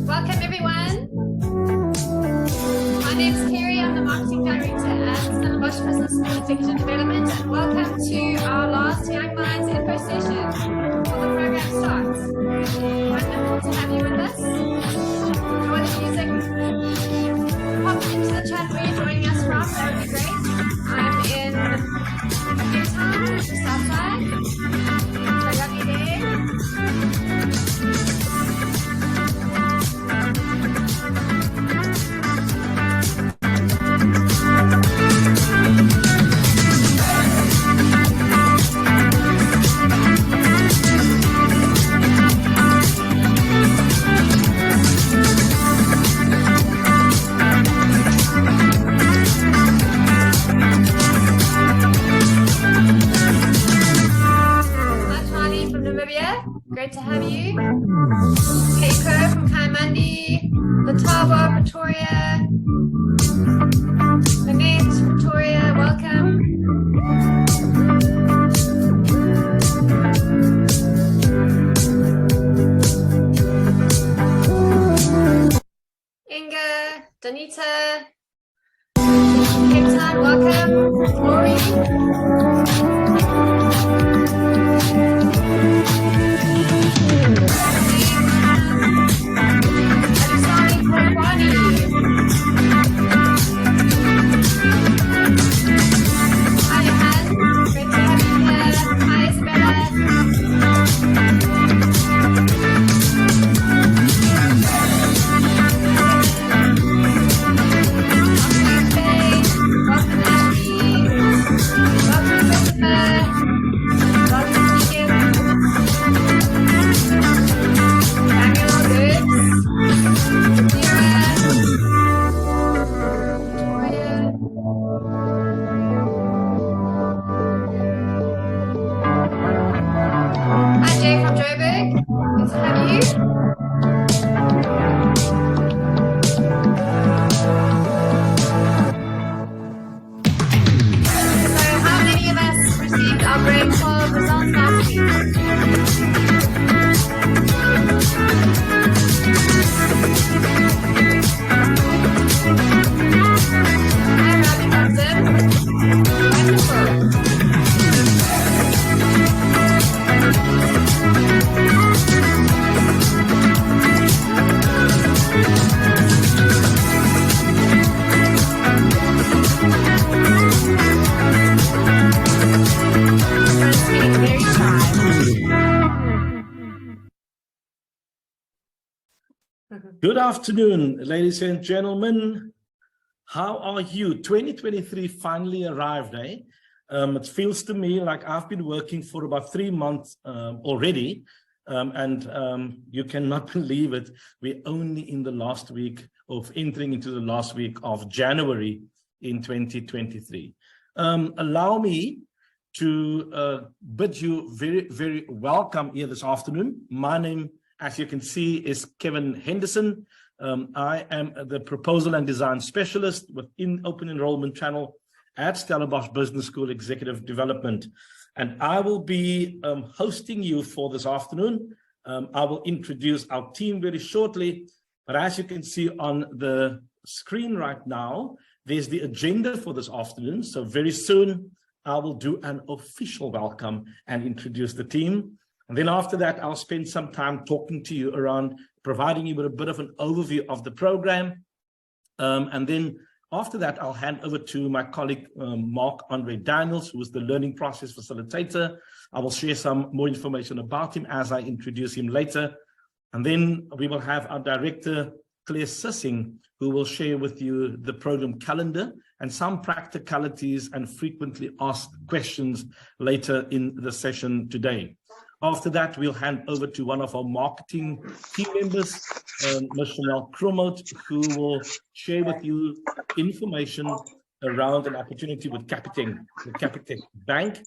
Welcome everyone. My name is Kerry. I'm the Marketing Director at 𝙤𝙗𝙩𝙚 Business School Executive Development, and welcome to our last Young Minds Info session before the program starts. Wonderful to have you with us. Enjoy the music. Pop into the chat where you're joining us from. That would be great. I'm in Cape Town, just outside. So lovely day. Great to have you. Keiko from Kaimandi, Latava, Pretoria, Annette, Pretoria, welcome. Inga, Danita, Cape Town, welcome. Lori. Good afternoon, ladies and gentlemen. How are you? 2023 finally arrived, eh? It feels to me like I've been working for about 3 months already, and you cannot believe it. We're only in the last week of entering into the last week of January in 2023. Allow me to bid you very, very welcome here this afternoon. My name, as you can see, is Kevin Henderson. I am the Proposal and Design Specialist within Open Enrollment Channel at stellenbosch Business School Executive Development. And I will be hosting you for this afternoon. I will introduce our team very shortly. But as you can see on the screen right now, there's the agenda for this afternoon. So very soon, I will do an official welcome and introduce the team. And then after that, I'll spend some time talking to you around providing you with a bit of an overview of the program. And then after that, I'll hand over to my colleague, Mark-Andre Daniels, who is the learning process facilitator. I will share some more information about him as I introduce him later. And then we will have our director, Claire Sissing, who will share with you the program calendar and some practicalities and frequently asked questions later in the session today. After that, we'll hand over to one of our marketing team members, Ms. Chanel Krumot, who will share with you information around an opportunity with Capitec, the Capitec Bank.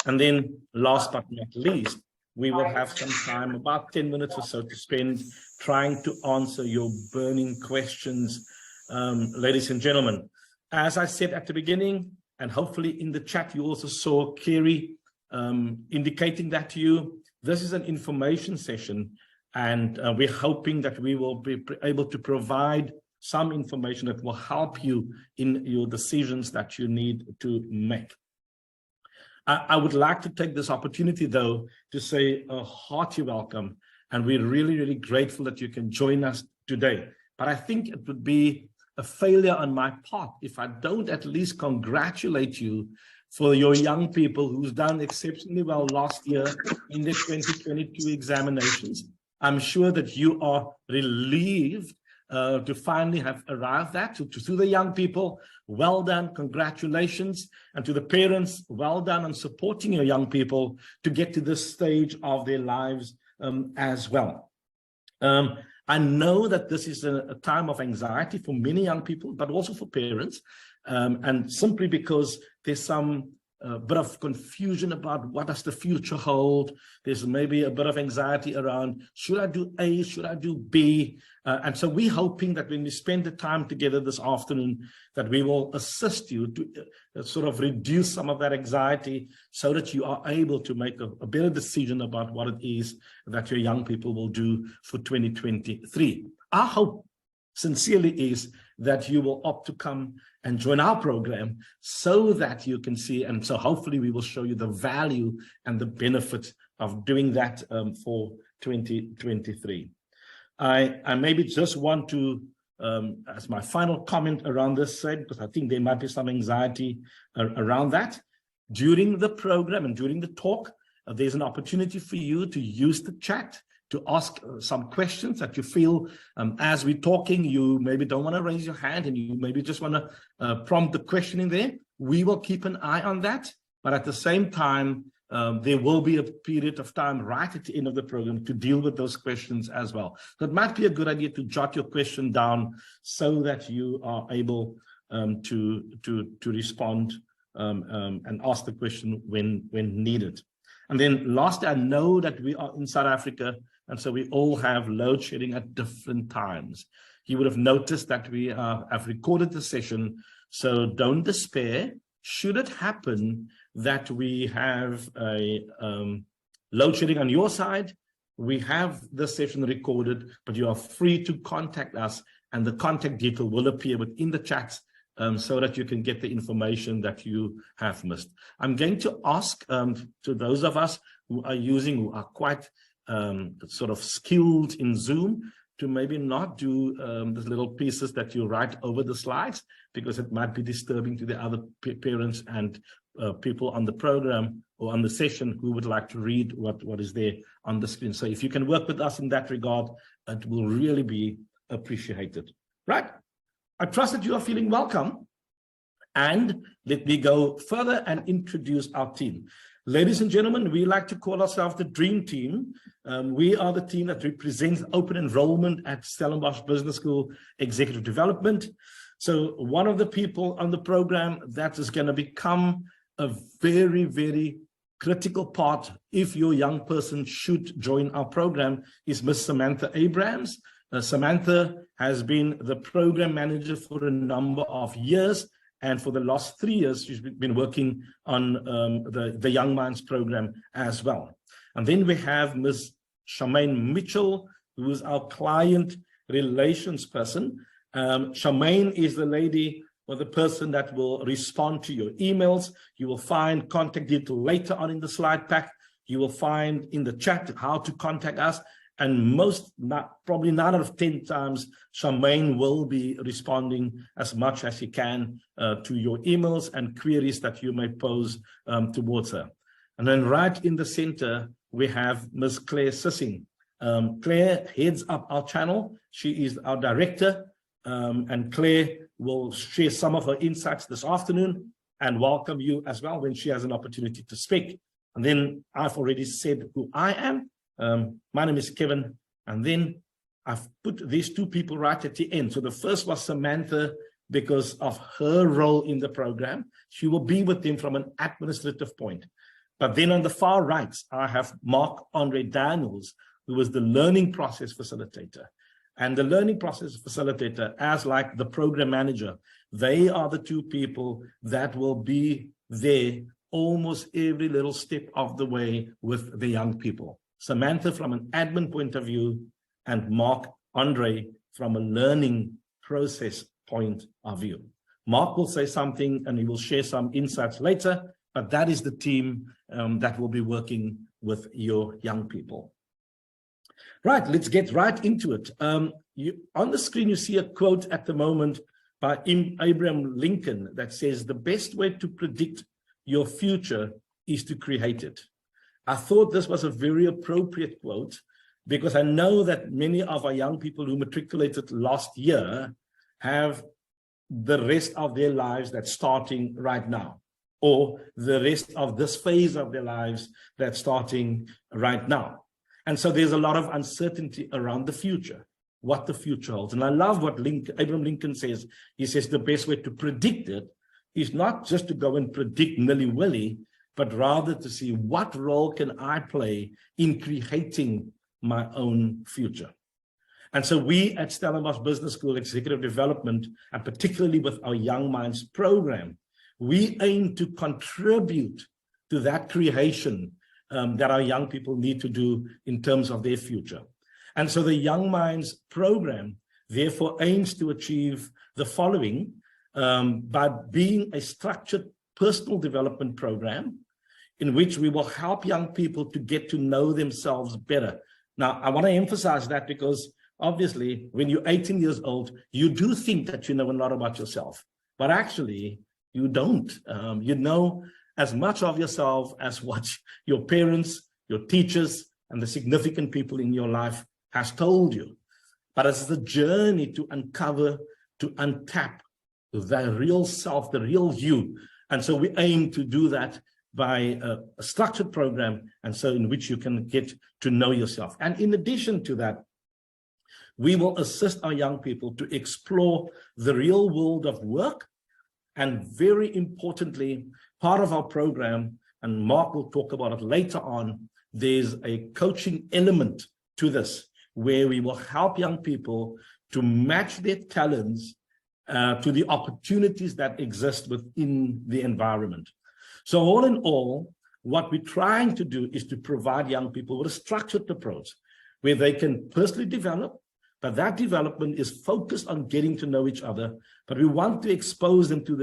And then last but not least, we will have some time, about 10 minutes or so, to spend trying to answer your burning questions, ladies and gentlemen. As I said at the beginning, and hopefully in the chat, you also saw Kerry indicating that to you. This is an information session, And we're hoping that we will be able to provide some information that will help you in your decisions that you need to make. I would like to take this opportunity, though, to say a hearty welcome, and we're really, really grateful that you can join us today. But I think it would be a failure on my part if I don't at least congratulate you for your young people who's done exceptionally well last year in the 2022 examinations. I'm sure that you are relieved to finally have arrived at. To the young people, well done, congratulations. And to the parents, well done on supporting your young people to get to this stage of their lives as well. I know that this is a time of anxiety for many young people, but also for parents, and simply because there's some bit of confusion about what does the future hold. There's maybe a bit of anxiety around, should I do A, should I do B? And so we're hoping that when we spend the time together this afternoon, that we will assist you to sort of reduce some of that anxiety so that you are able to make a better decision about what it is that your young people will do for 2023. Our hope sincerely is that you will opt to come and join our program so that you can see, and so hopefully we will show you the value and the benefits of doing that for 2023. I maybe just want to, as my final comment around this said, because I think there might be some anxiety around that. During the program and during the talk, there's an opportunity for you to use the chat to ask some questions that you feel as we're talking, you maybe don't want to raise your hand and you maybe just want to prompt the question in there. We will keep an eye on that, but at the same time, there will be a period of time right at the end of the program to deal with those questions as well. So it might be a good idea to jot your question down so that you are able to respond and ask the question when needed. And then lastly, I know that we are in South Africa, and so we all have load shedding at different times. You would have noticed that we have recorded the session, so don't despair. Should it happen that we have a load shedding on your side, we have the session recorded, but you are free to contact us, and the contact detail will appear within the chats so that you can get the information that you have missed. I'm going to ask to those of us who are quite sort of skilled in Zoom to maybe not do the little pieces that you write over the slides, because it might be disturbing to the other parents and people on the program or on the session who would like to read what is there on the screen. So if you can work with us in that regard, it will really be appreciated. Right? I trust that you are feeling welcome, and let me go further and introduce our team. Ladies and gentlemen, we like to call ourselves the Dream Team. We are the team that represents open enrollment at Stellenbosch Business School Executive Development. So one of the people on the program that is going to become a very, very critical part if your young person should join our program is Miss Samantha Abrams. Samantha has been the program manager for a number of years, and for the last 3 years, she's been working on the Young Minds program as well. And then we have Ms. Charmaine Mitchell, who is our client relations person. Charmaine is the lady or the person that will respond to your emails. You will find contact detail later on in the slide pack. You will find in the chat how to contact us. And probably 9 out of 10 times, Charmaine will be responding as much as she can to your emails and queries that you may pose towards her. And then right in the center, we have Ms. Claire Sissing. Claire heads up our channel. She is our director, and Claire will share some of her insights this afternoon and welcome you as well when she has an opportunity to speak. And then I've already said who I am. My name is Kevin, and then I've put these two people right at the end. So the first was Samantha because of her role in the program. She will be with them from an administrative point. But then on the far right, I have Mark-Andre Daniels, who is the learning process facilitator. And the learning process facilitator, as like the program manager, they are the two people that will be there almost every little step of the way with the young people. Samantha from an admin point of view, and Mark Andre from a learning process point of view. Mark will say something and he will share some insights later, but that is the team that will be working with your young people. Right, let's get right into it. On the screen, you see a quote at the moment by Abraham Lincoln that says, "The best way to predict your future is to create it." I thought this was a very appropriate quote because I know that many of our young people who matriculated last year have the rest of their lives that's starting right now, or the rest of this phase of their lives that's starting right now. And so there's a lot of uncertainty around the future, what the future holds. And I love what Abraham Lincoln says. He says the best way to predict it is not just to go and predict nilly-willy, but rather to see what role can I play in creating my own future. And so we at Stellenbosch Business School Executive Development, and particularly with our Young Minds program, we aim to contribute to that creation that our young people need to do in terms of their future. And so the Young Minds program therefore aims to achieve the following by being a structured personal development program in which we will help young people to get to know themselves better. Now, I want to emphasize that because obviously when you're 18 years old, you do think that you know a lot about yourself, but actually you don't. You know as much of yourself as what your parents, your teachers, and the significant people in your life has told you. But it's the journey to uncover, to untap the real self, the real you. And so we aim to do that by a structured program, and so in which you can get to know yourself. And in addition to that, we will assist our young people to explore the real world of work. And very importantly, part of our program, and Mark will talk about it later on, there's a coaching element to this, where we will help young people to match their talents to the opportunities that exist within the environment. So all in all, what we're trying to do is to provide young people with a structured approach where they can personally develop, but that development is focused on getting to know each other. But we want to expose them to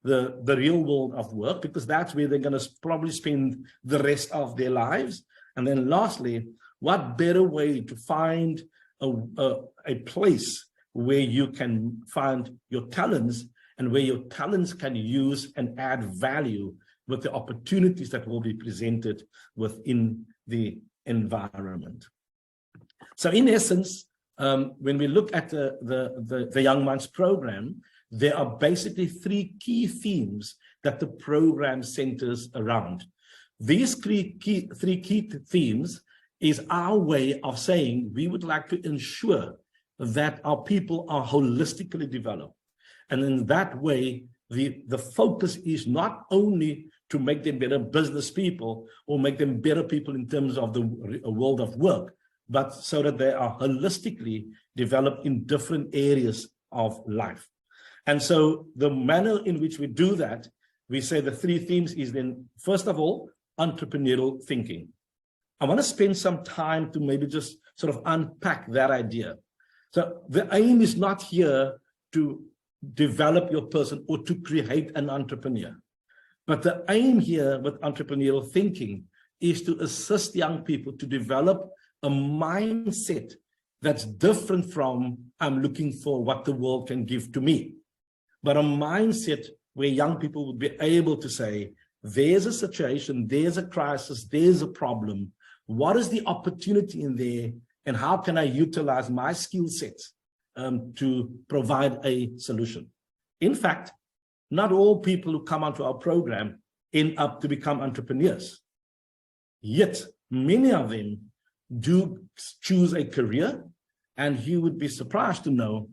the real world of work, because that's where they're going to probably spend the rest of their lives. And then lastly, what better way to find a place where you can find your talents and where your talents can use and add value with the opportunities that will be presented within the environment. So in essence, when we look at the Young Minds program, there are basically three key themes that the program centers around. These three key themes is our way of saying we would like to ensure that our people are holistically developed. And in that way, the focus is not only to make them better business people or make them better people in terms of the world of work, but so that they are holistically developed in different areas of life. And so the manner in which we do that, we say the three themes is then, first of all, entrepreneurial thinking. I want to spend some time to maybe just sort of unpack that idea. So the aim is not here to develop your person or to create an entrepreneur. But the aim here with entrepreneurial thinking is to assist young people to develop a mindset that's different from I'm looking for what the world can give to me, but a mindset where young people would be able to say, there's a situation, there's a crisis, there's a problem. What is the opportunity in there, and how can I utilize my skill sets to provide a solution? In fact, not all people who come onto our program end up to become entrepreneurs. Yet many of them do choose a career, and you would be surprised to know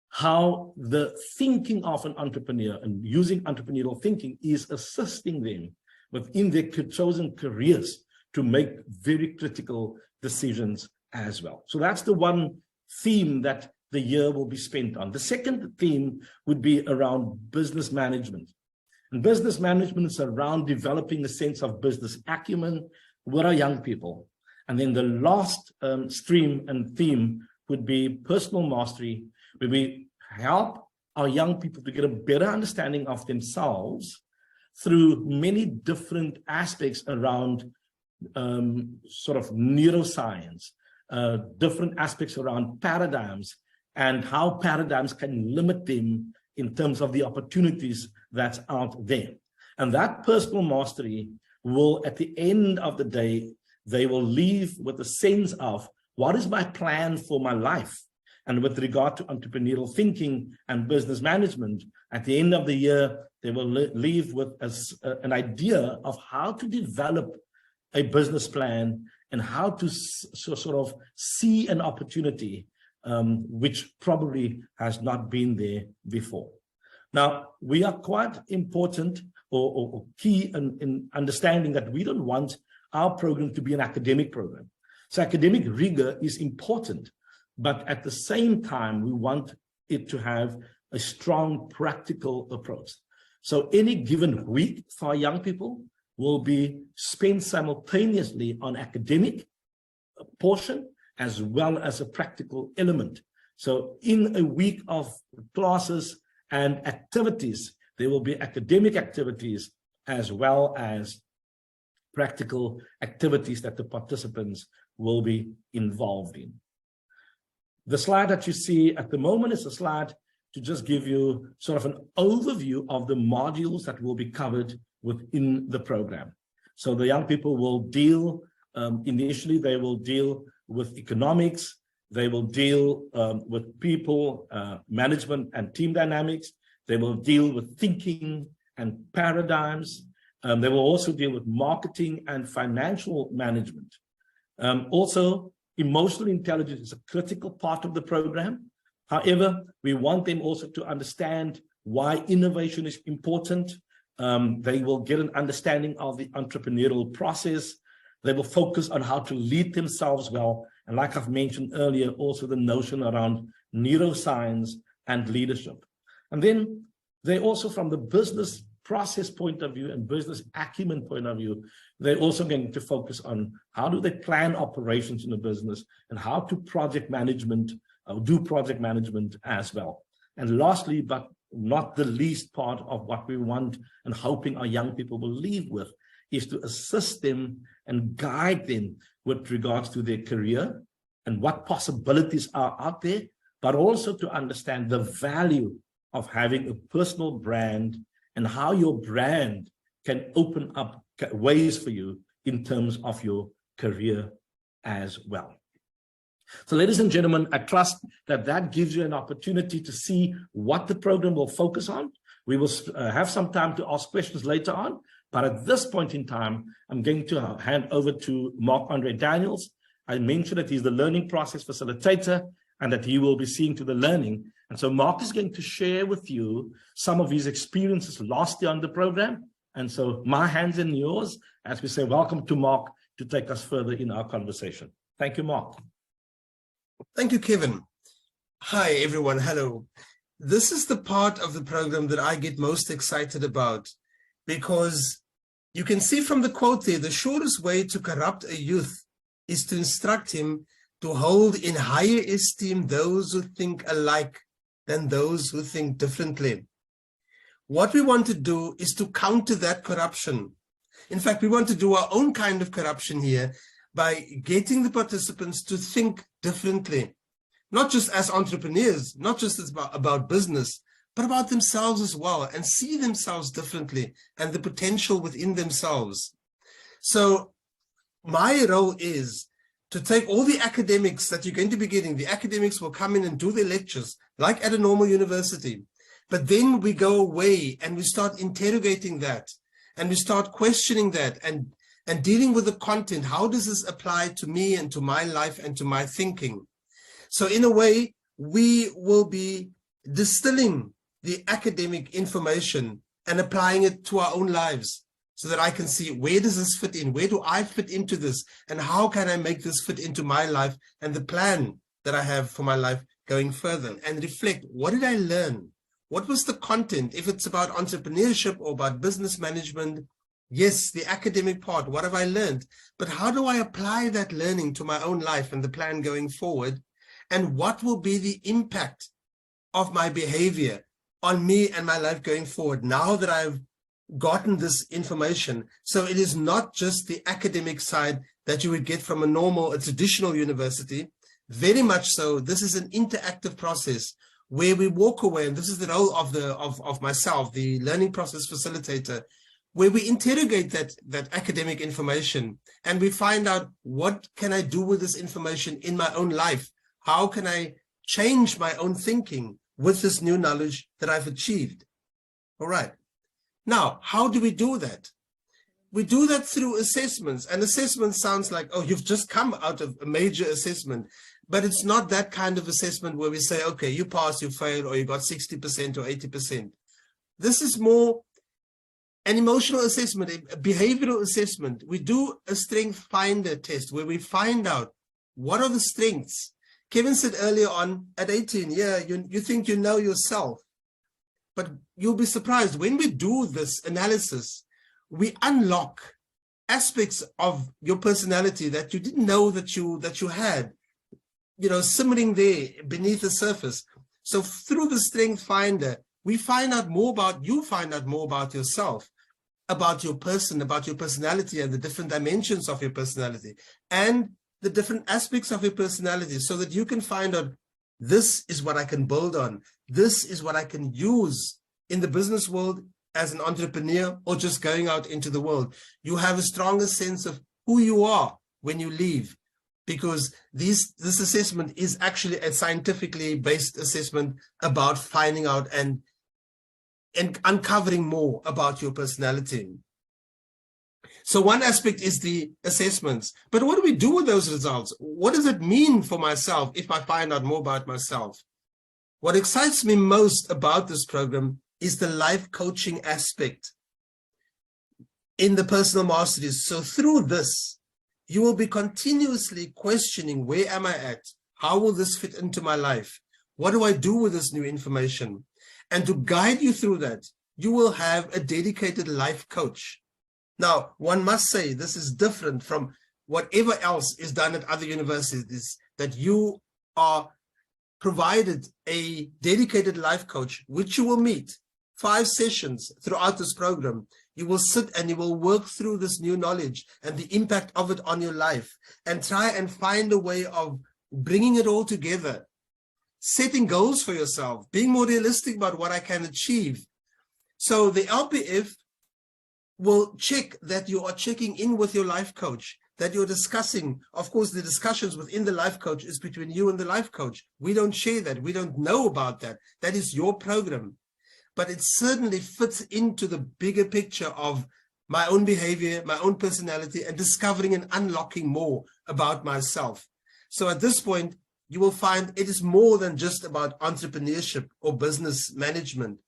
how the thinking of an entrepreneur and using entrepreneurial thinking is assisting them within their chosen careers to make very critical decisions as well. So that's the one theme that the year will be spent on. The second theme would be around business management. And business management is around developing a sense of business acumen with our young people. And then the last stream and theme would be personal mastery, where we help our young people to get a better understanding of themselves through many different aspects around sort of neuroscience, different aspects around paradigms, and how paradigms can limit them in terms of the opportunities that's out there. And that personal mastery will, at the end of the day, they will leave with a sense of what is my plan for my life. And with regard to entrepreneurial thinking and business management, at the end of the year, they will leave with an idea of how to develop a business plan and how to sort of see an opportunity which probably has not been there before. Now, we are quite important or key in understanding that we don't want our program to be an academic program. So academic rigor is important, but at the same time, we want it to have a strong practical approach. So any given week for our young people will be spent simultaneously on academic portion as well as a practical element. So in a week of classes and activities, there will be academic activities as well as practical activities that the participants will be involved in. The slide that you see at the moment is a slide to just give you sort of an overview of the modules that will be covered within the program. So the young people will deal, initially they will deal with economics, they will deal with people, management and team dynamics, they will deal with thinking and paradigms, they will also deal with marketing and financial management. Also, emotional intelligence is a critical part of the program. However, we want them also to understand why innovation is important. They will get an understanding of the entrepreneurial process. They will focus on how to lead themselves well. And like I've mentioned earlier, also the notion around neuroscience and leadership. And then they also, from the business process point of view and business acumen point of view, they're also going to focus on how do they plan operations in a business and how to project management, do project management as well. And lastly, but not the least part of what we want and hoping our young people will leave with is to assist them and guide them with regards to their career and what possibilities are out there, but also to understand the value of having a personal brand and how your brand can open up ways for you in terms of your career as well. So ladies and gentlemen, I trust that that gives you an opportunity to see what the program will focus on. We will have some time to ask questions later on, but at this point in time, I'm going to hand over to Marc-Andre Daniels. I mentioned that he's the learning process facilitator and that he will be seeing to the learning. And so Mark is going to share with you some of his experiences last year on the program. And so my hands in yours, as we say, welcome to Mark to take us further in our conversation. Thank you, Mark. Thank you, Kevin. Hi, everyone. Hello. This is the part of the program that I get most excited about because you can see from the quote there, the shortest way to corrupt a youth is to instruct him to hold in higher esteem those who think alike than those who think differently. What we want to do is to counter that corruption. In fact, we want to do our own kind of corruption here by getting the participants to think differently, not just as entrepreneurs, not just about business, but about themselves as well, and see themselves differently and the potential within themselves. So my role is to take all the academics that you're going to be getting. The academics will come in and do their lectures like at a normal university, but then we go away and we start interrogating that and we start questioning that and dealing with the content. How does this apply to me and to my life and to my thinking? So in a way, we will be distilling the academic information and applying it to our own lives so that I can see, where does this fit in? Where do I fit into this? And how can I make this fit into my life and the plan that I have for my life going further? And reflect, what did I learn? What was the content? If it's about entrepreneurship or about business management, Yes, the academic part, what have I learned? But how do I apply that learning to my own life and the plan going forward? And what will be the impact of my behavior on me and my life going forward now that I've gotten this information? So it is not just the academic side that you would get from a traditional university. Very much so, this is an interactive process where we walk away, and this is the role of myself, the learning process facilitator, where we interrogate that academic information and we find out, what can I do with this information in my own life? How can I change my own thinking with this new knowledge that I've achieved? All right. Now, how do we do that? We do that through assessments, and assessment sounds like, oh, you've just come out of a major assessment, but it's not that kind of assessment where we say, okay, you passed, you failed, or you got 60% or 80%. This is more an emotional assessment, a behavioral assessment. We do a strength finder test where we find out what are the strengths. Kevin said earlier on, at 18, yeah, you think you know yourself, but you'll be surprised when we do this analysis, we unlock aspects of your personality that you didn't know that you had, simmering there beneath the surface. So through the strength finder, we find out more about you, find out more about yourself, about your person, about your personality and the different dimensions of your personality and the different aspects of your personality, so that you can find out, this is what I can build on. This is what I can use in the business world as an entrepreneur or just going out into the world. You have a stronger sense of who you are when you leave, because this assessment is actually a scientifically based assessment about finding out and uncovering more about your personality. So one aspect is the assessments, but what do we do with those results? What does it mean for myself if I find out more about myself? What excites me most about this program is the life coaching aspect in the personal masteries. So through this, you will be continuously questioning, where am I at? How will this fit into my life? What do I do with this new information? And to guide you through that, you will have a dedicated life coach. Now, one must say this is different from whatever else is done at other universities, that you are provided a dedicated life coach, which you will meet 5 sessions throughout this program. You will sit and you will work through this new knowledge and the impact of it on your life and try and find a way of bringing it all together, setting goals for yourself, being more realistic about what I can achieve. So the LPF will check that you are checking in with your life coach, that you're discussing. Of course, the discussions within the life coach is between you and the life coach. We don't share that. We don't know about that. That is your program. But it certainly fits into the bigger picture of my own behavior, my own personality, and discovering and unlocking more about myself. So at this point, you will find it is more than just about entrepreneurship or business management.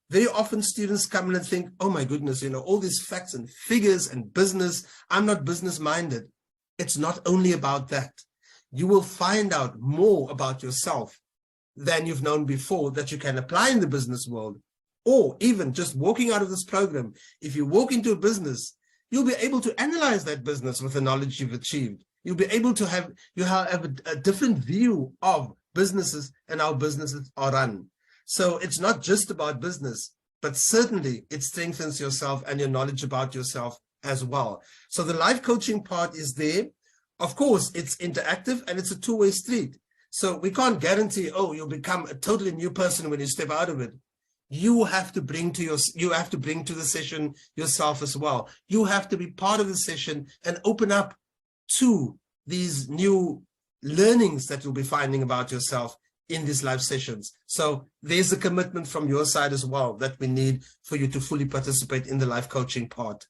Very often students come in and think, oh my goodness, all these facts and figures and business, I'm not business minded. It's not only about that. You will find out more about yourself than you've known before that you can apply in the business world. Or even just walking out of this program, if you walk into a business, you'll be able to analyze that business with the knowledge you've achieved. You'll be able to have a different view of businesses and how businesses are run. So it's not just about business, but certainly it strengthens yourself and your knowledge about yourself as well. So the life coaching part is there. Of course, it's interactive and it's a two-way street. So we can't guarantee, oh, you'll become a totally new person when you step out of it. You have to bring to the session yourself as well. You have to be part of the session and open up to these new learnings that you'll be finding about yourself in these live sessions. So there's a commitment from your side as well that we need for you to fully participate in the life coaching part.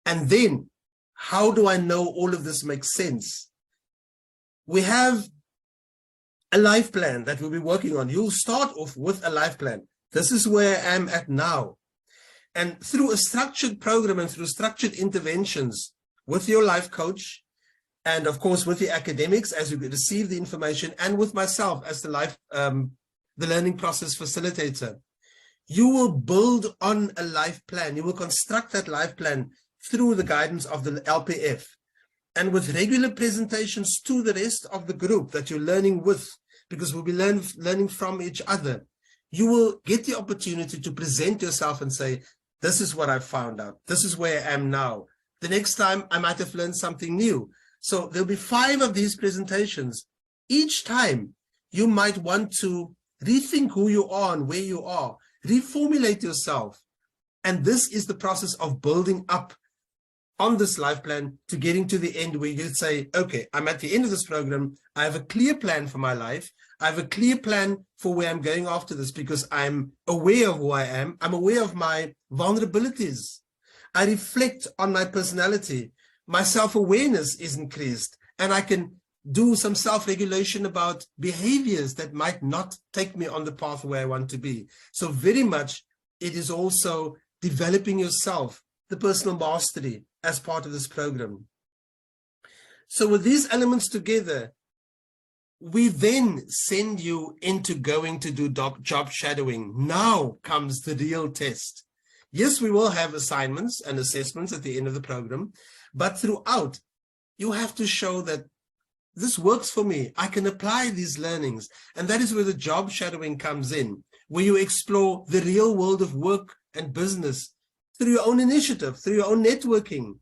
And then, how do I know all of this makes sense? We have a life plan that we'll be working on. You'll start off with a life plan. This is where I am at now. And through a structured program and through structured interventions with your life coach, and of course with the academics as you receive the information, and with myself as the learning process facilitator, You will build on a life plan. You will construct that life plan through the guidance of the LPF. And with regular presentations to the rest of the group that you're learning with, because we'll be learning from each other, you will get the opportunity to present yourself and say, this is what I've found out. This is where I am now. The next time I might have learned something new. So there'll be 5 of these presentations. Each time you might want to rethink who you are and where you are, reformulate yourself. And this is the process of building up on this life plan to getting to the end where you say, okay, I'm at the end of this program. I have a clear plan for my life. I have a clear plan for where I'm going after this because I'm aware of who I am. I'm aware of my vulnerabilities. I reflect on my personality. My self-awareness is increased, and I can do some self-regulation about behaviors that might not take me on the path where I want to be. So very much it is also developing yourself, the personal mastery as part of this program. So with these elements together, we then send you into going to do job shadowing. Now comes the real test. Yes, we will have assignments and assessments at the end of the program, but throughout, you have to show that this works for me. I can apply these learnings. And that is where the job shadowing comes in, where you explore the real world of work and business through your own initiative, through your own networking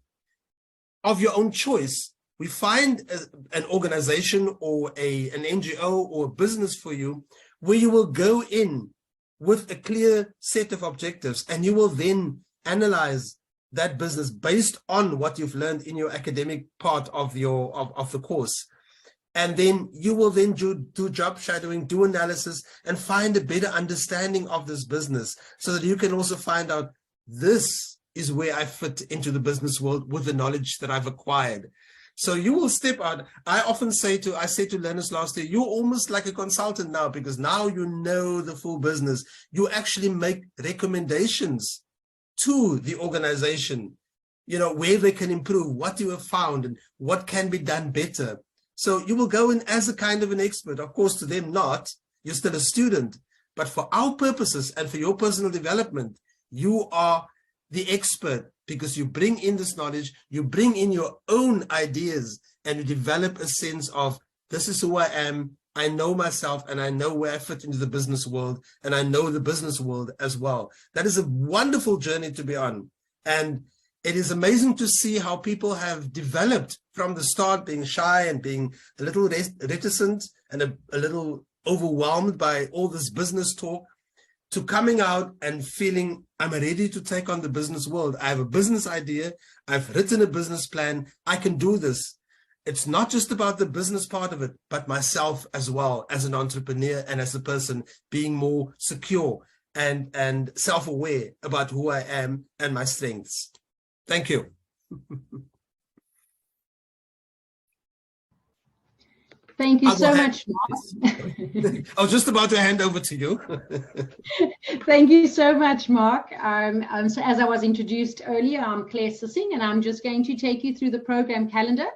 of your own choice. We find an organization or an NGO or a business for you where you will go in with a clear set of objectives, and you will then analyze that business based on what you've learned in your academic part of the course. And then you will then do job shadowing, do analysis, and find a better understanding of this business so that you can also find out, this is where I fit into the business world with the knowledge that I've acquired. So you will step out. I often say I said to learners last year, you're almost like a consultant now, because now you know the full business. You actually make recommendations to the organization, where they can improve, what you have found, and what can be done better. So you will go in as a kind of an expert. Of course, to them not, you're still a student. But for our purposes and for your personal development, you are the expert, because you bring in this knowledge, you bring in your own ideas, and you develop a sense of, this is who I am, I know myself, and I know where I fit into the business world, and I know the business world as well. That is a wonderful journey to be on. And it is amazing to see how people have developed from the start, being shy and being a little reticent and a little overwhelmed by all this business talk, to coming out and feeling, I'm ready to take on the business world. I have a business idea. I've written a business plan. I can do this. It's not just about the business part of it, but myself as well, as an entrepreneur and as a person, being more secure and self-aware about who I am and my strengths. Thank you. Thank you so much, Mark. I was just about to hand over to you. Thank you so much, Mark. So as I was introduced earlier, I'm Claire Sissing, and I'm just going to take you through the program calendar.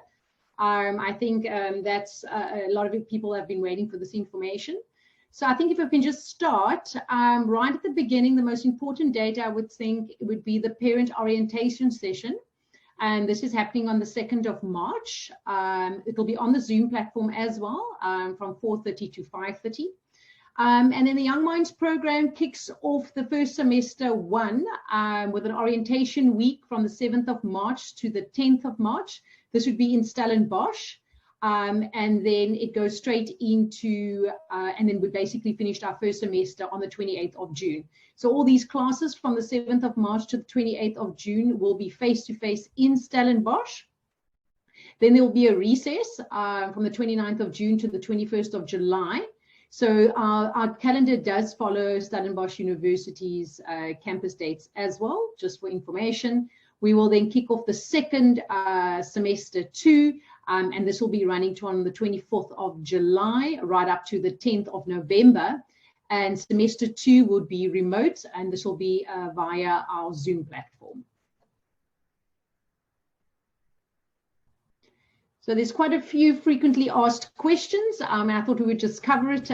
I think that's a lot of people have been waiting for this information. So I think if I can just start, right at the beginning, the most important date I would think would be the parent orientation session. And this is happening on the 2nd of March. It'll be on the Zoom platform as well, from 4:30 to 5:30. And then the Young Minds program kicks off the first semester 1 with an orientation week from the 7th of March to the 10th of March. This would be in Stellenbosch. And then it goes straight into, and then we basically finished our first semester on the 28th of June. So all these classes from the 7th of March to the 28th of June will be face-to-face in Stellenbosch. Then there will be a recess from the 29th of June to the 21st of July. So our calendar does follow Stellenbosch University's campus dates as well, just for information. We will then kick off the second semester 2, and this will be running to on the 24th of July, right up to the 10th of November. And semester 2 would be remote, and this will be via our Zoom platform. So there's quite a few frequently asked questions, and I thought we would just cover it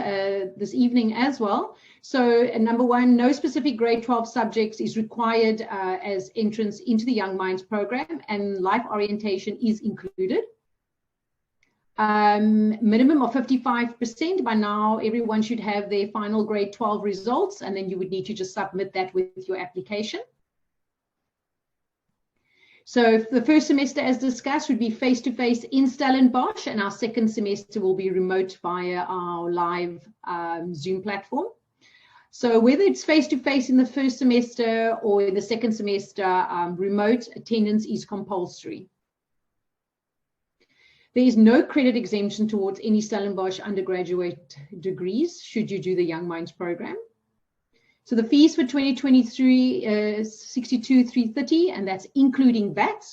this evening as well. So number one, no specific grade 12 subjects is required as entrance into the Young Minds program, and life orientation is included. Minimum of 55%. By now, everyone should have their final grade 12 results, and then you would need to just submit that with your application. So the first semester, as discussed, would be face-to-face in Stellenbosch, and our second semester will be remote via our live Zoom platform. So whether it's face-to-face in the first semester or in the second semester, remote attendance is compulsory. There is no credit exemption towards any Stellenbosch undergraduate degrees should you do the Young Minds program. So the fees for 2023 is 62,330, and that's including VAT.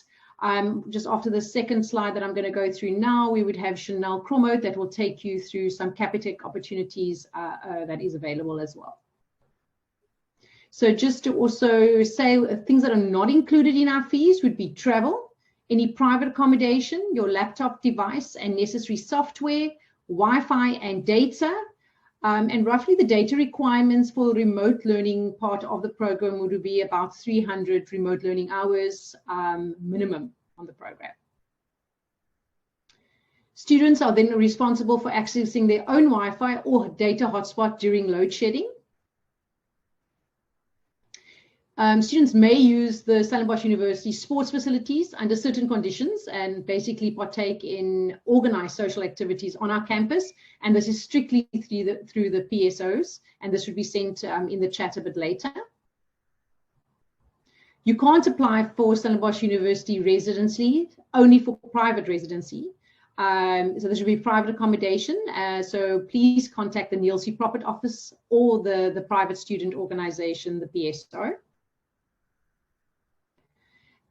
Just after the second slide that I'm going to go through now, we would have Chanel Kromo that will take you through some Capitec opportunities that is available as well. So just to also say things that are not included in our fees would be travel, any private accommodation, your laptop device and necessary software, Wi-Fi and data. And roughly the data requirements for the remote learning part of the program would be about 300 remote learning hours minimum on the program. Students are then responsible for accessing their own Wi-Fi or data hotspot during load shedding. Students may use the Stellenbosch University sports facilities under certain conditions and basically partake in organized social activities on our campus. And this is strictly through the PSOs, and this would be sent in the chat a bit later. You can't apply for Stellenbosch University residency, only for private residency. So this would be private accommodation. So please contact the Nielsen Property Office or the private student organization, the PSO.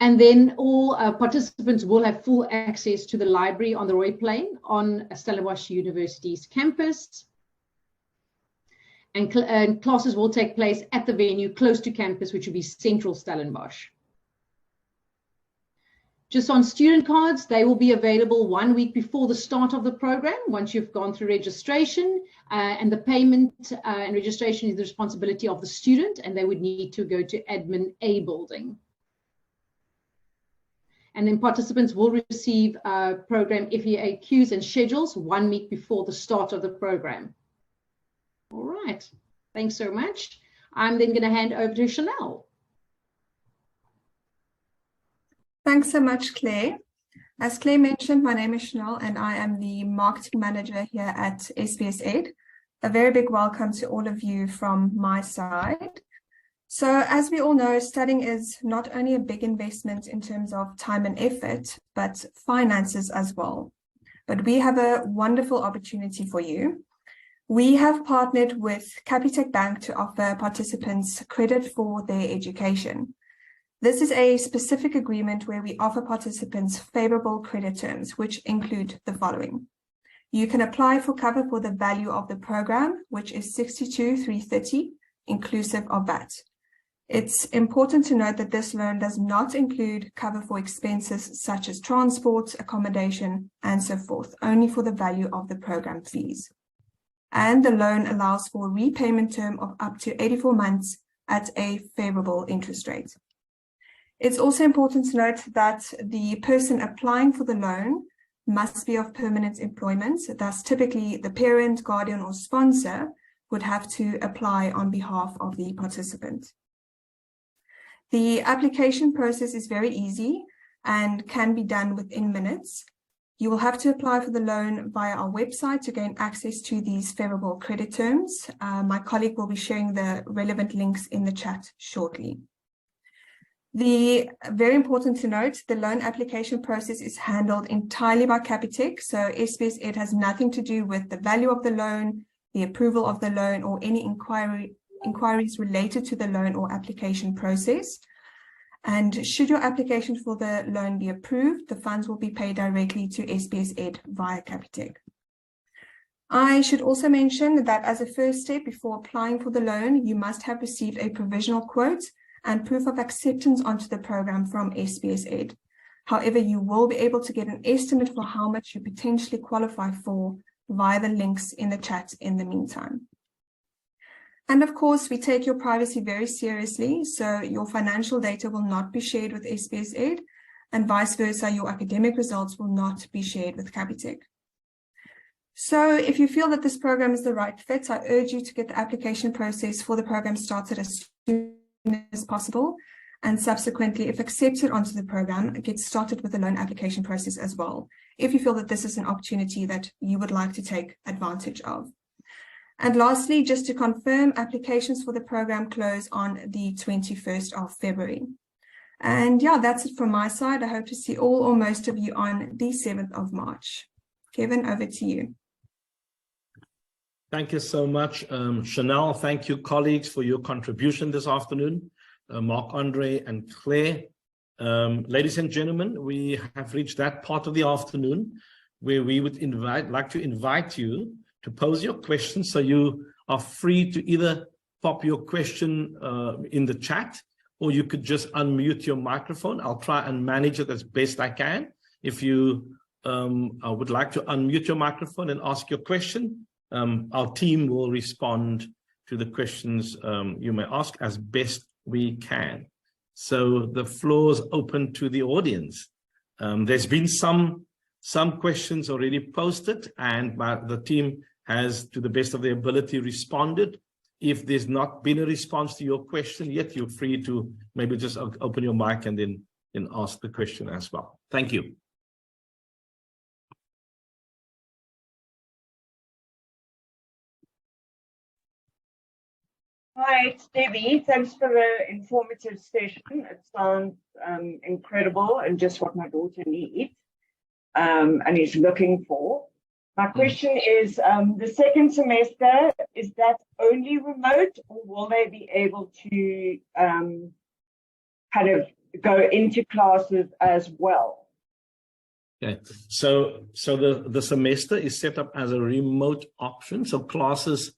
And then all participants will have full access to the library on the Roy Plain on Stellenbosch University's campus. And classes will take place at the venue close to campus, which would be Central Stellenbosch. Just on student cards, they will be available 1 week before the start of the program, once you've gone through registration, and the payment and registration is the responsibility of the student, and they would need to go to Admin A building. And then participants will receive program FAQs and schedules 1 week before the start of the program. All right, thanks so much. I'm then going to hand over to Chanel. Thanks so much, Claire. As Claire mentioned, my name is Chanel and I am the marketing manager here at SBS Ed. A very big welcome to all of you from my side. So as we all know, studying is not only a big investment in terms of time and effort, but finances as well. But we have a wonderful opportunity for you. We have partnered with Capitec Bank to offer participants credit for their education. This is a specific agreement where we offer participants favorable credit terms, which include the following. You can apply for cover for the value of the program, which is 62,330, inclusive of VAT. It's important to note that this loan does not include cover for expenses such as transport, accommodation, and so forth, only for the value of the program fees. And the loan allows for a repayment term of up to 84 months at a favorable interest rate. It's also important to note that the person applying for the loan must be of permanent employment. Thus, typically the parent, guardian, or sponsor would have to apply on behalf of the participant. The application process is very easy and can be done within minutes. You will have to apply for the loan via our website to gain access to these favorable credit terms. My colleague will be sharing the relevant links in the chat shortly. Very important to note, the loan application process is handled entirely by Capitec, so SBS Ed has nothing to do with the value of the loan, the approval of the loan, or any inquiries related to the loan or application process. And should your application for the loan be approved, the funds will be paid directly to SBS Ed via Capitec. I should also mention that as a first step before applying for the loan, you must have received a provisional quote and proof of acceptance onto the program from SBS Ed. However, you will be able to get an estimate for how much you potentially qualify for via the links in the chat in the meantime. And of course, we take your privacy very seriously, so your financial data will not be shared with SBS Aid, and vice versa, your academic results will not be shared with Capitec. So if you feel that this program is the right fit, I urge you to get the application process for the program started as soon as possible, and subsequently, if accepted onto the program, get started with the loan application process as well, if you feel that this is an opportunity that you would like to take advantage of. And lastly, just to confirm, applications for the program close on the 21st of February. And yeah, that's it from my side. I hope to see all or most of you on the 7th of March. Kevin, over to you. Thank you so much, Chanel. Thank you, colleagues, for your contribution this afternoon. Marc-Andre and Claire. Ladies and gentlemen, we have reached that part of the afternoon where we would like to invite you to pose your questions. So you are free to either pop your question in the chat, or you could just unmute your microphone. I'll try and manage it as best I can. If you would like to unmute your microphone and ask your question, our team will respond to the questions you may ask as best we can. So the floor is open to the audience. There's been some questions already posted, and the team has, to the best of their ability, responded. If there's not been a response to your question yet, you're free to maybe just open your mic and then ask the question as well. Thank you. Hi, it's Debbie. Thanks for the informative session. It sounds incredible and just what my daughter needs and is looking for. My question is, the second semester, is that only remote, or will they be able to kind of go into classes as well? Okay, so the semester is set up as a remote option. So classes,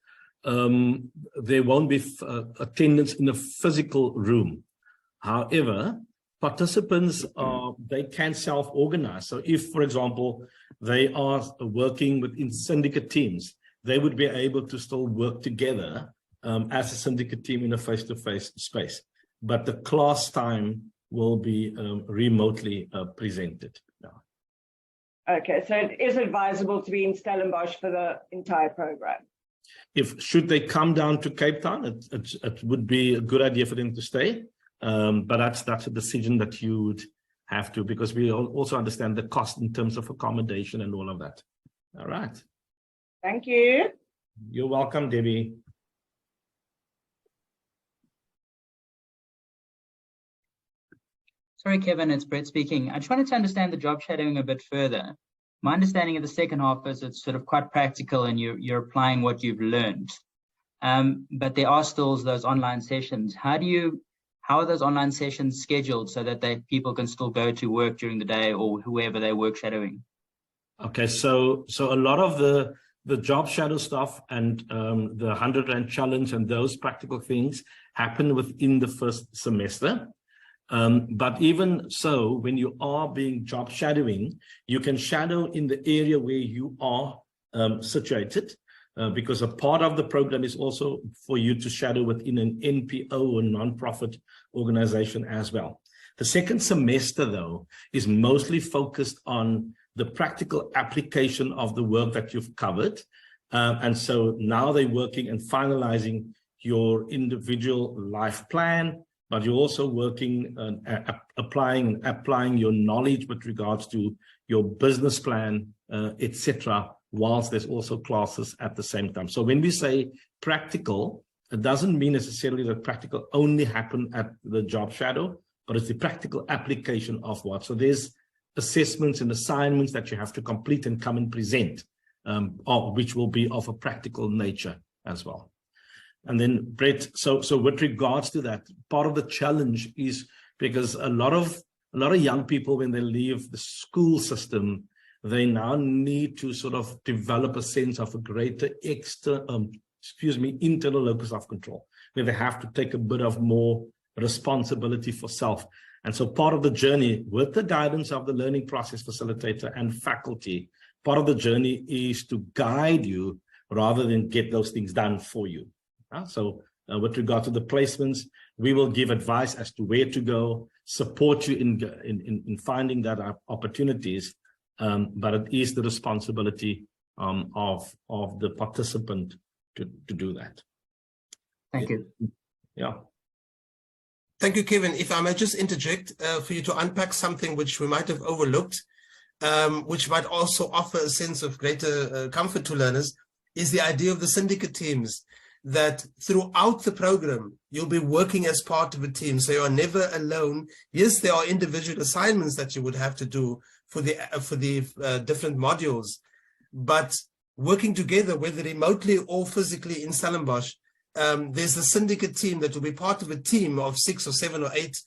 there won't be attendance in a physical room. However, participants they can self-organize. So if, for example, they are working within syndicate teams, they would be able to still work together as a syndicate team in a face-to-face space. But the class time will be remotely presented. Yeah. Okay, so it is advisable to be in Stellenbosch for the entire program. Should they come down to Cape Town, it would be a good idea for them to stay. But that's a decision that you would have to, because we also understand the cost in terms of accommodation and all of that. All right. Thank you. You're welcome, Debbie. Sorry, Kevin, it's Brett speaking. I just wanted to understand the job shadowing a bit further. My understanding of the second half is it's sort of quite practical and you're applying what you've learned. But there are still those online sessions. How are those online sessions scheduled so that people can still go to work during the day, or whoever they work shadowing? Okay, so a lot of the job shadow stuff and the 100 Rand challenge and those practical things happen within the first semester. But even so, when you are being job shadowing, you can shadow in the area where you are situated, because a part of the program is also for you to shadow within an NPO or non-profit organization as well. The second semester, though, is mostly focused on the practical application of the work that you've covered. And so now they're working and finalizing your individual life plan, but you're also working applying your knowledge with regards to your business plan, etc., whilst there's also classes at the same time. So when we say practical, it doesn't mean necessarily that practical only happen at the job shadow, but it's the practical application of what. So there's assessments and assignments that you have to complete and come and present, which will be of a practical nature as well. And then, Brett, so with regards to that, part of the challenge is because a lot of young people, when they leave the school system, they now need to sort of develop a sense of a greater internal locus of control, where they have to take a bit of more responsibility for self. And so part of the journey, with the guidance of the learning process facilitator and faculty, part of the journey is to guide you rather than get those things done for you. So with regard to the placements, we will give advice as to where to go, support you in finding that opportunities, but it is the responsibility of the participant to do that. Thank you. Yeah. Thank you, Kevin. If I may just interject for you to unpack something which we might have overlooked, which might also offer a sense of greater comfort to learners, is the idea of the syndicate teams, that throughout the program, you'll be working as part of a team. So you are never alone. Yes, there are individual assignments that you would have to do for the different modules, but working together, whether remotely or physically in Stellenbosch, there's the syndicate team that will be part of a team of 6 or 7 or 8,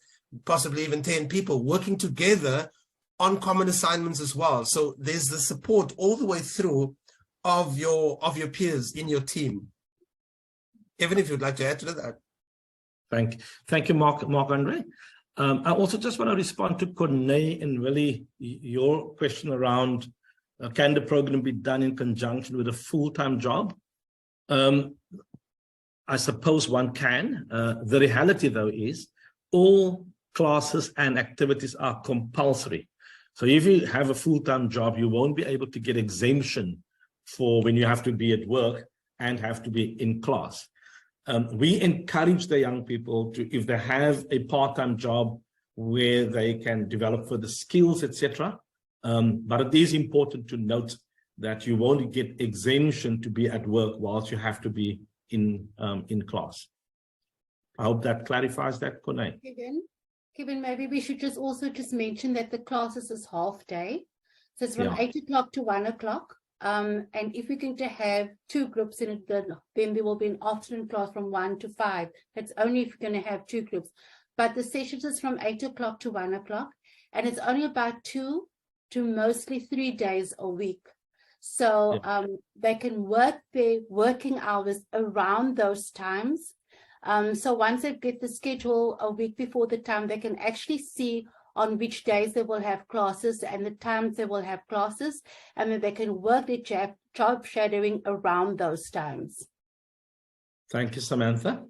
possibly even 10 people working together on common assignments as well. So there's the support all the way through of your peers in your team. Kevin, if you'd like to add to that. Thank you, Marc-André. I also just want to respond to Corné and Willie, your question around can the program be done in conjunction with a full-time job? I suppose one can. The reality, though, is all classes and activities are compulsory. So if you have a full-time job, you won't be able to get exemption for when you have to be at work and have to be in class. We encourage the young people to, if they have a part-time job where they can develop further skills, etc. But it is important to note that you won't get exemption to be at work whilst you have to be in class. I hope that clarifies that, Corné. Kevin, maybe we should also mention that the classes is half day. So it's from 8 o'clock to 1 o'clock. And if we're going to have 2 groups in it, then there will be an afternoon class from 1 to 5. That's only if you're going to have 2 groups. But the sessions is from 8 o'clock to 1 o'clock. And it's only about 2 to mostly 3 days a week. So they can work their working hours around those times. So once they get the schedule a week before the time, they can actually see on which days they will have classes and the times they will have classes, and then they can work their job shadowing around those times. Thank you, Samantha.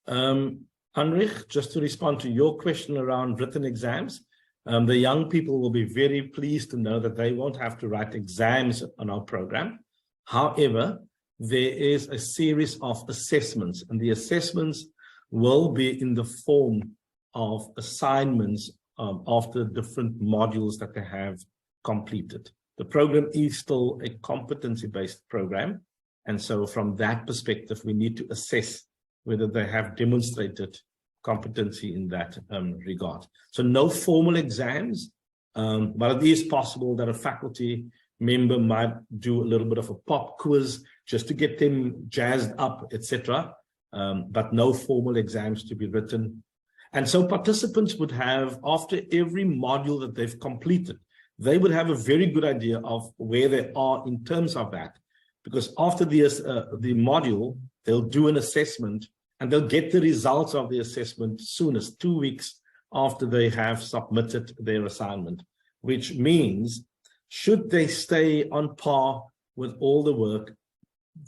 Heinrich, just to respond to your question around written exams, the young people will be very pleased to know that they won't have to write exams on our program. However, there is a series of assessments, and the assessments will be in the form of assignments of the different modules that they have completed. The program is still a competency-based program, and so from that perspective, we need to assess whether they have demonstrated competency in that regard. So no formal exams, but it is possible that a faculty member might do a little bit of a pop quiz just to get them jazzed up, etc. But no formal exams to be written. And so participants would have, after every module that they've completed, they would have a very good idea of where they are in terms of that. Because after the module, they'll do an assessment and they'll get the results of the assessment soonest, 2 weeks after they have submitted their assignment, which means should they stay on par with all the work,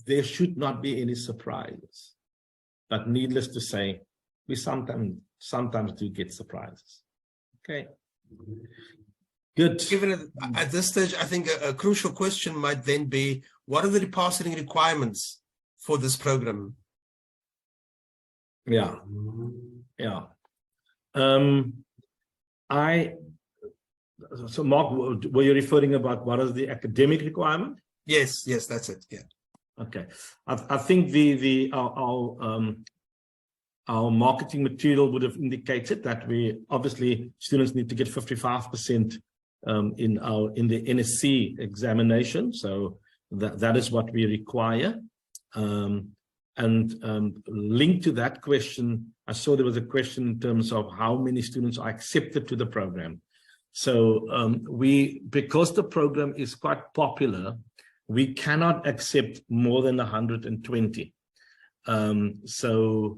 there should not be any surprises. But needless to say, we sometimes do get surprises. Okay. Good. Given at this stage, I think a crucial question might then be, what are the depositing requirements for this program? Yeah. So Mark, were you referring about what is the academic requirement? Yes, that's it. Yeah. Okay. I think our marketing material would have indicated that obviously students need to get 55% in the NSC examination. So that is what we require. And linked to that question, I saw there was a question in terms of how many students are accepted to the program. So because the program is quite popular, we cannot accept more than 120. So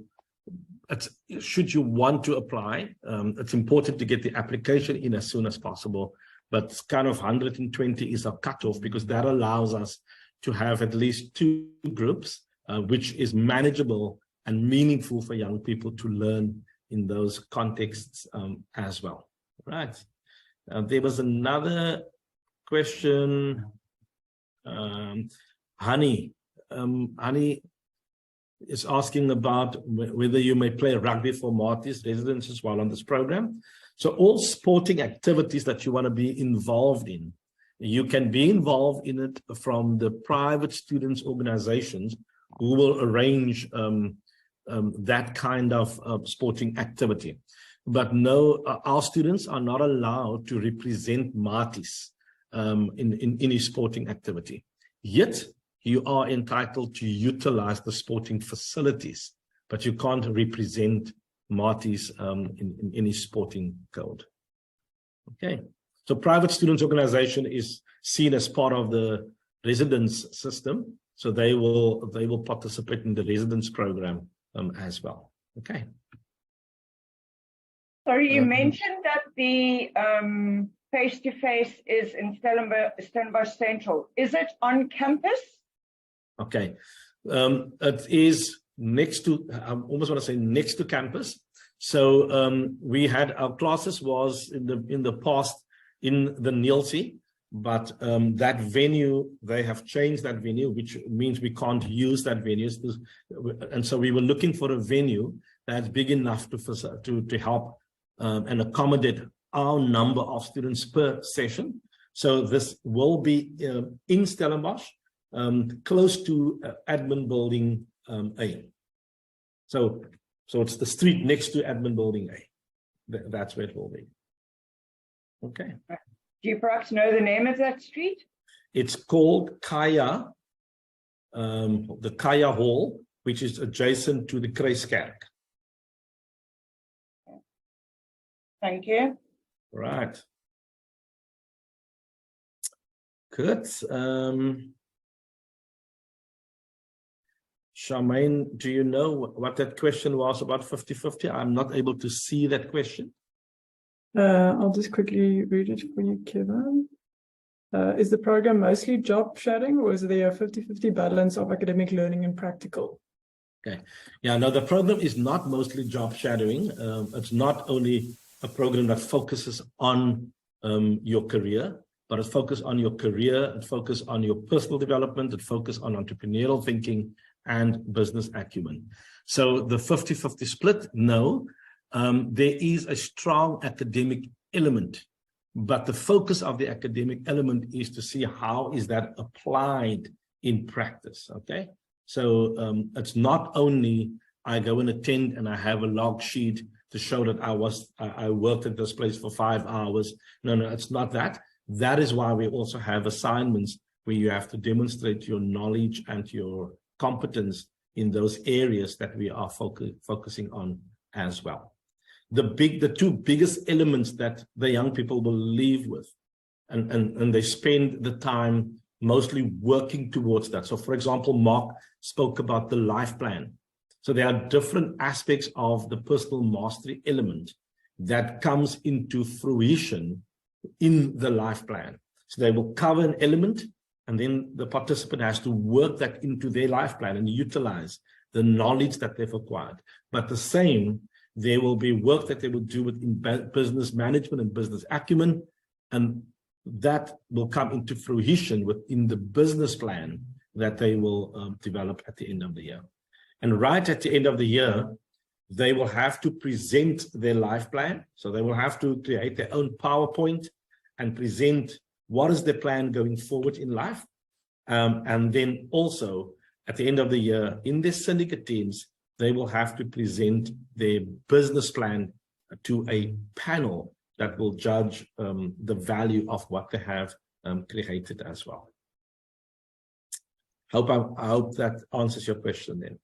should you want to apply, it's important to get the application in as soon as possible. But kind of 120 is a cutoff because that allows us to have at least 2 groups, which is manageable and meaningful for young people to learn in those contexts as well. Right. There was another question. Honey is asking about whether you may play rugby for Matrics residents as well on this program. So all sporting activities that you want to be involved in, you can be involved in it from the private students organizations who will arrange that kind of sporting activity. But no, our students are not allowed to represent Matrics in any sporting activity. Yet, you are entitled to utilize the sporting facilities, but you can't represent Matrics in any sporting code. Okay, so private students organization is seen as part of the residence system, so they will participate in the residence program as well. Okay. Sorry, you mentioned that the face-to-face is in Stellenbosch Central. Is it on campus? Okay, it is next to, I almost want to say next to campus. So we had our classes was in the past in the 𝙗𝙖𝙩𝙩, but that venue, they have changed that venue, which means we can't use that venue. And so we were looking for a venue that's big enough to help and accommodate our number of students per session. So this will be in Stellenbosch, close to admin building A. So it's the street next to admin building A. That's where it will be. Okay. Do you perhaps know the name of that street? It's called 𝙗𝙗𝙗, the 𝙗𝙗𝙗 Hall, which is adjacent to the Kruiskerk. Thank you. Right. Good. Charmaine, do you know what that question was about 50-50? I'm not able to see that question. I'll just quickly read it for you, Kevin. Is the program mostly job shadowing, or is there a 50-50 balance of academic learning and practical? Okay. Yeah, no, the program is not mostly job shadowing. It's not only a program that focuses on your career, but it focuses on your career, it focuses on your personal development, it focuses on entrepreneurial thinking and business acumen. So the 50-50 split, no. There is a strong academic element, but the focus of the academic element is to see how is that applied in practice, okay? So it's not only I go and attend and I have a log sheet to show that I worked at this place for 5 hours. No, it's not that. That is why we also have assignments where you have to demonstrate your knowledge and your competence in those areas that we are focusing on as well. The 2 biggest elements that the young people will leave with, and they spend the time mostly working towards that. So for example, Mark spoke about the life plan. So there are different aspects of the personal mastery element that comes into fruition in the life plan. So they will cover an element, and then the participant has to work that into their life plan and utilize the knowledge that they've acquired. But the same, there will be work that they will do within business management and business acumen, and that will come into fruition within the business plan that they will develop at the end of the year. And right at the end of the year, they will have to present their life plan. So they will have to create their own PowerPoint and present what is their plan going forward in life. And then also at the end of the year, in their syndicate teams, they will have to present their business plan to a panel that will judge the value of what they have created as well. I hope that answers your question then.